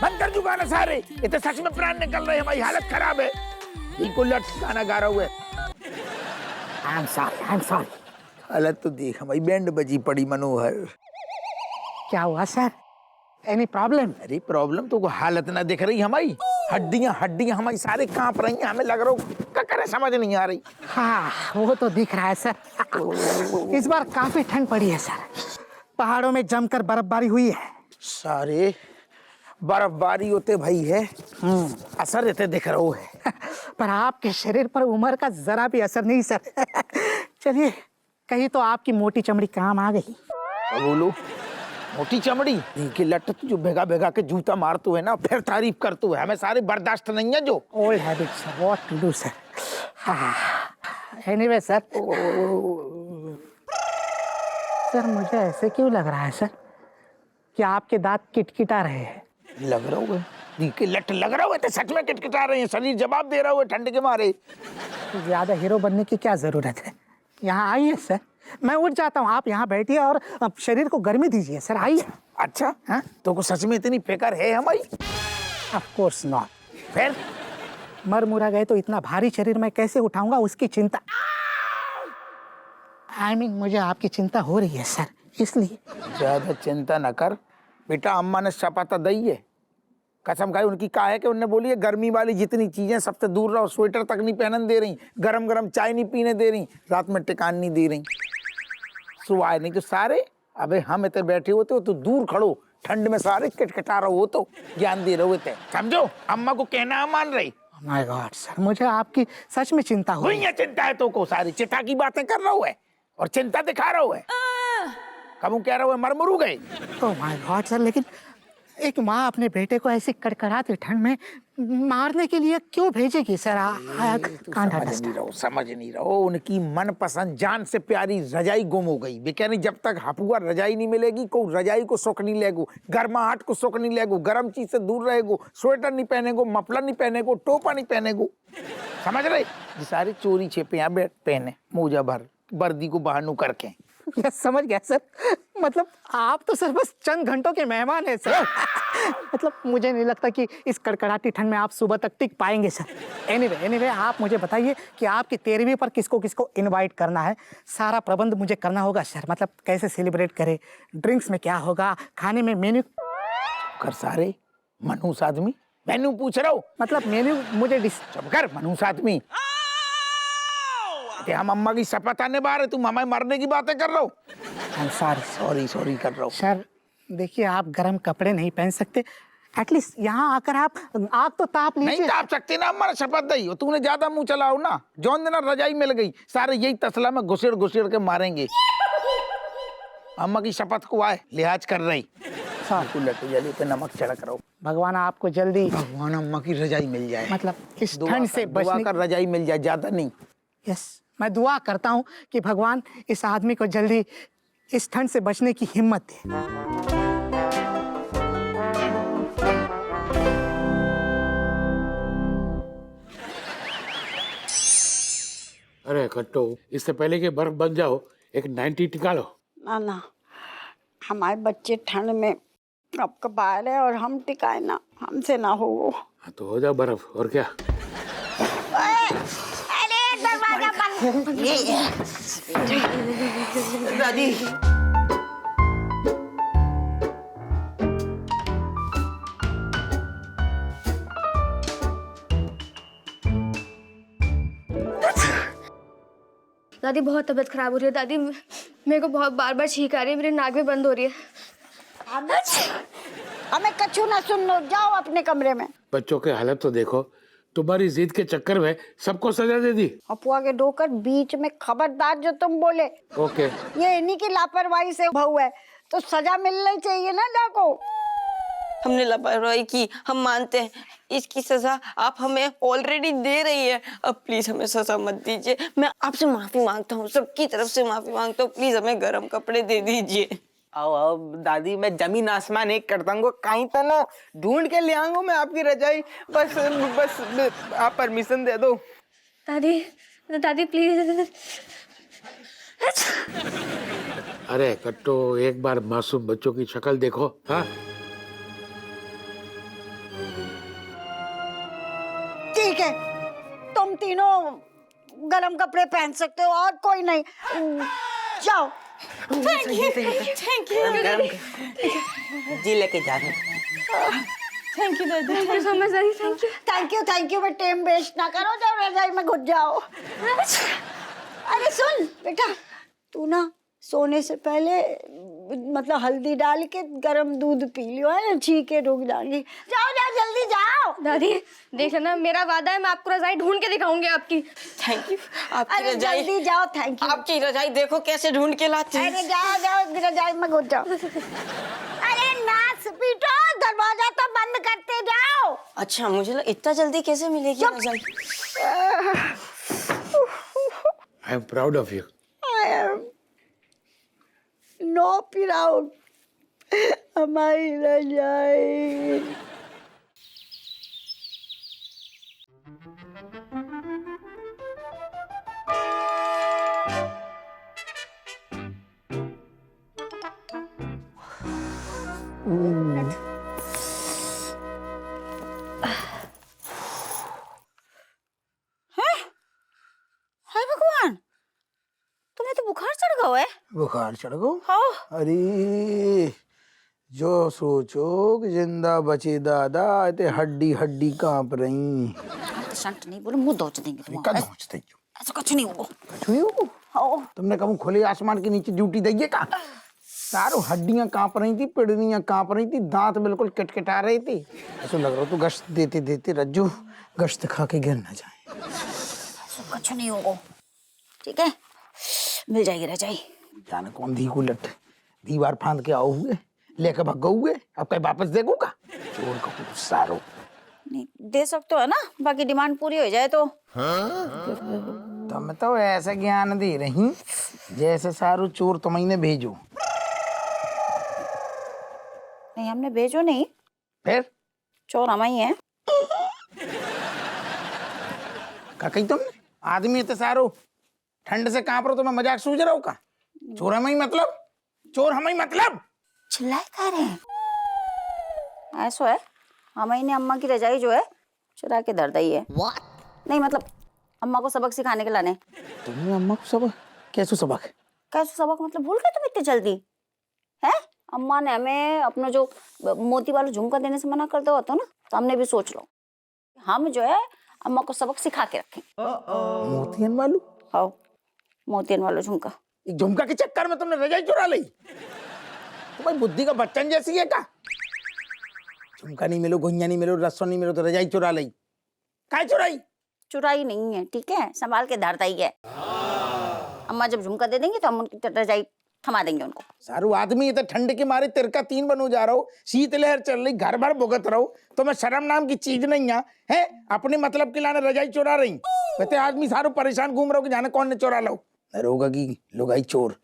बंद कर दू गाना सारे, ये तो सच में प्राण निकल रहे हैं, हमारी हालत खराब है। बिल्कुल लट गाना गा रहा हुआ है। I'm sorry। हालत तो देख, हमारी बैंड बजी पड़ी मनोहर। क्या हुआ सर? Any problem? अरे प्रॉब्लम तो हालत ना दिख रही हमारी, हड्डियां हमारी सारे कांप रही हैं, हमें लग रहा है क्या करें समझ नहीं आ रही। हाँ वो तो दिख रहा है सर। इस बार काफी ठंड पड़ी है सर, पहाड़ों में जमकर बर्फबारी हुई है। सारे बर्फबारी होते भाई है, असर रहते दिख रहा है। पर आपके शरीर पर उम्र का जरा भी असर नहीं सर। चलिए, कहीं तो आपकी मोटी चमड़ी काम आ गई। बोलो, मोटी चमड़ी की लट जो भेगा भेगा के जूता मारतू है ना, फिर तारीफ करतू है, हमें सारे बर्दाश्त नहीं है जो। Old habit sir, what to do sir. Anyway sir, sir मुझे ऐसे क्यों लग रहा है सर कि आपके दांत किटकिटा रहे हैं? लग रहा है कि लट लग रहा है तो सच में किटकिटा रहे हैं, शरीर जवाब दे रहा है ठंड के मारे। ज्यादा हीरो बनने की क्या जरूरत है, यहाँ आइए सर, मैं उठ जाता हूँ, आप यहाँ बैठिए और शरीर को गर्मी दीजिए सर, आइए। अच्छा हाँ, तो को सच में इतनी फिक्र है हमारी? Of course not. फिर मर मुरा गए तो इतना भारी शरीर मैं कैसे उठाऊंगा, उसकी चिंता। I mean, मुझे आपकी चिंता हो रही है सर, इसलिए। ज्यादा चिंता न कर बेटा, अम्मा ने शपथ दी है, कसम खाई उनकी, कहा है कि उन्होंने बोली है गर्मी वाली जितनी चीजें सबसे दूर रहो, स्वेटर तक नहीं पहनने दे रही, गरम गरम चाय नहीं पीने दे रही, रात में टिकान नहीं दे रही। सुबह नहीं तो सारे, अबे हम इतने बैठे होते हो तो दूर खड़ो, ठंड में सारे किटकिटा रहे हो तो ज्ञान दे रहे होते, समझो? अम्मा को कहना मान रही। माय गॉड सर, मुझे आपकी सच में चिंता हो रही है। चिंता है तो को सारी चिता की बातें कर रहा है और चिंता दिखा रहा है, कब कह रहा है मरमरू गए। ओह माय गॉड सर, लेकिन एक माँ अपने बेटे को ऐसी कड़कड़ाती ठंड में मारने के लिए क्यों भेजेगी सर? समझ नहीं रहो, उनकी मनपसंद जान से प्यारी रजाई गुम हो गई। वे कह रही जब तक हपुआ रजाई नहीं मिलेगी, को रजाई को सुख नहीं लेगो, गर्माहट को सुख नहीं लेगो, गर्म चीज से दूर रहेगो, स्वेटर नहीं पहनेगो, मफलर नहीं पहनेगो, टोपा नहीं पहनेगो, समझ रहे? ये सारे चोरी छिपे यहाँ बैठ पहने, मोजा भर वर्दी को बहानू करके। यस, समझ गया सर, मतलब आप तो सर बस चंद घंटों के मेहमान हैं सर। मतलब मुझे नहीं लगता कि इस कड़कड़ाती ठंड में आप सुबह तक टिक पाएंगे सर। एनीवे आप मुझे बताइए कि आपकी 13वीं पर किसको किसको इनवाइट करना है, सारा प्रबंध मुझे करना होगा सर। मतलब कैसे सेलिब्रेट करें, ड्रिंक्स में क्या होगा, खाने में मेन्यू कर सारे मनहूस आदमी, मेन्यू पूछ रहा हूँ, मतलब मेन्यू मुझे चुप कर मनहूस आदमी। हम अम्मा की शपथ आने बार है, तुम हमें मरने की बातें कर रहे हो। सॉरी कर रहा हूँ सर। देखिए, आप गर्म कपड़े नहीं पहन सकते, एटलीस्ट यहाँ आकर आप आग तो ताप लीजिए। नहीं ताप सकते ना, अम्मा ने शपथ दी हो, तूने ज्यादा मुंह चलाओ ना, जौन दिन रजाई मिल गई सारे यही तसला में घुसेड़ के मारेंगे। अम्मा की शपथ को आए लिहाज कर रही, जली पे नमक छिड़क रहा हूँ। भगवान आपको जल्दी, भगवान अम्मा की रजाई मिल जाए, मतलब इस ठंड से बचने का रजाई मिल जाए, ज्यादा नहीं। यस, मैं दुआ करता हूँ कि भगवान इस आदमी को जल्दी इस ठंड से बचने की हिम्मत दे। अरे कट्टो, इससे पहले कि बर्फ बन जाओ एक 90 टिका लो। ना, हमारे बच्चे ठंड में कब कब आ रहे और हम टिकाए ना, हमसे ना हो वो। हाँ तो हो जाओ बर्फ, और क्या। दरवाजा बंद। दादी, दादी बहुत तबीयत खराब हो रही है। दादी मेरे को बहुत बार छींक आ रही है, मेरी नाक भी बंद हो रही है। हमें कछु ना सुनो, जाओ अपने कमरे में। बच्चों के हालत तो देखो, तुम्हारी जिद के चक्कर में सबको सजा दे दी। अफवाह के डोकर बीच में, खबरदार जो तुम बोले। ओके। ये इन्हीं की लापरवाही से बहू है, तो सजा मिलनी चाहिए ना जाको। हमने लापरवाही की, हम मानते हैं, इसकी सजा आप हमें ऑलरेडी दे रही है। अब प्लीज हमें सजा मत दीजिए, मैं आपसे माफी मांगता हूँ, सबकी तरफ से माफी मांगता हूँ, प्लीज हमें गर्म कपड़े दे दीजिए। आओ दादी, मैं जमीन आसमान एक कर दूंगा, कहीं तो ना ढूंढ के ले आऊंगा मैं आपकी रजाई, बस आप परमिशन दे दो। दादी प्लीज। अरे कट्टो, एक बार मासूम बच्चों की शक्ल देखो। हाँ, ठीक है, तुम तीनों गरम कपड़े पहन सकते हो और कोई नहीं। जाओ। थैंक यू जी लेके जा रहे हैं। थैंक यू दादी। थैंक यू सो मच दादी, थैंक यू। थैंक यू में टाइम वेस्ट ना करो, जाओ रजाई में घुस जाओ। अरे सुन बेटा, तू ना सोने से पहले मतलब हल्दी डाल के गरम दूध पी लियो है, छीके रुक जाएंगी। जाओ जाओ जल्दी जाओ। दादी देख लेना, मेरा वादा है, मैं आपको रजाई ढूंढ के दिखाऊंगी आपकी। Thank you. आपकी अरे रजाई, जल्दी जाओ। Thank you. आपकी रजाई देखो कैसे ढूंढ के लाती है। अरे जाओ जाओ रजाई में घुस जाओ। अरे नाच पीटो, दरवाजा तो बंद करते जाओ। अच्छा, मुझे लगा इतना जल्दी कैसे मिलेगी रजाई। I am proud of you. I am no proud. हमारी रजाई। हाय भगवान, तुम्हें तो बुखार चढ़ गया है। बुखार चढ़ गो। हाँ। अरे जो सोचो कि जिंदा बचे दादा, ते हड्डी हड्डी कांप रही। संट नहीं बोलो, मुंह दोच देंगे तुम्हारा। कद पहुंचते ही ऐसा कुछ नहीं होगा। हो तुमने कभी खुले आसमान के नीचे ड्यूटी दी है का? सारो हड्डियां कांप रही थी, पिड़नियां कांप रही थी, दांत बिल्कुल किटकिटा रहे थे। ऐसा लग रहा तो गश्त देते देते रज्जू गश्त खा के गिर न जाए। ऐसा कुछ नहीं होगा, ठीक है, मिल जाएगी रजाई। जाने कौन धी को लट दीवार फांद के आओ हुए, लेकर भाग हुए, अब कहीं वापस देखूगा? चोर का कुछ सारो नहीं दे सकते हो ना, बाकी डिमांड पूरी हो जाए तो। तुम तो ऐसा ज्ञान दे रही जैसे सारू चोर तुम्हें भेजो। नहीं हमने भेजो नहीं, फिर चोर हम ही है। का कही तुमने? आदमी तो सारो ठंड से कांप रहो, तुम्हें मजाक सूझ रहा हो का? चोर हमें मतलब, चोर हमें मतलब। चिल्लाए कह रहे हैं? ऐसा है, हमारी ने अम्मा की रजाई जो है चुरा के दर्द ही है। नहीं मतलब अम्मा को सबक सिखाने के लाने। तुमने अम्मा को सबक? कैसे सबक? कैसे सबक मतलब भूल गए तुम इतनी जल्दी? है अम्मा ने हमें अपना जो मोती वाला झुमका देने से मना कर दो होता ना, तो हमने भी सोच लो हम जो है अम्मा को सबक सिखा के रखें। मोतियन वालू? हाँ, मोतियन वाला झुमका। एक झुमका के चक्कर में तुमने रजाई चुरा ली? तुम्हारी बुद्धि का बच्चन जैसी है का? झुमका नहीं मिलो, गुंजा नहीं मिलो, रस्सों नहीं मिलो तो रजाई चुरा ली। काय चुराई? चुराई नहीं है, ठीक है, संभाल के धारता ही है। अम्मा जब झुमका दे देंगे तो हम उनकी रजाई थमा देंगे उनको। सारू आदमी ये तो ठंड के मारे तिरका तीन बनू जा रहा हो, शीतलहर चल रही, घर भर भुगत रहो, तो मैं शर्म नाम की चीज नहीं है अपने मतलब के लाने रजाई चुरा रही। कहते आदमी सारू परेशान घूम रहा हो कि जाने कौन ने चुरा लो। रोगा की लुगाई चोर।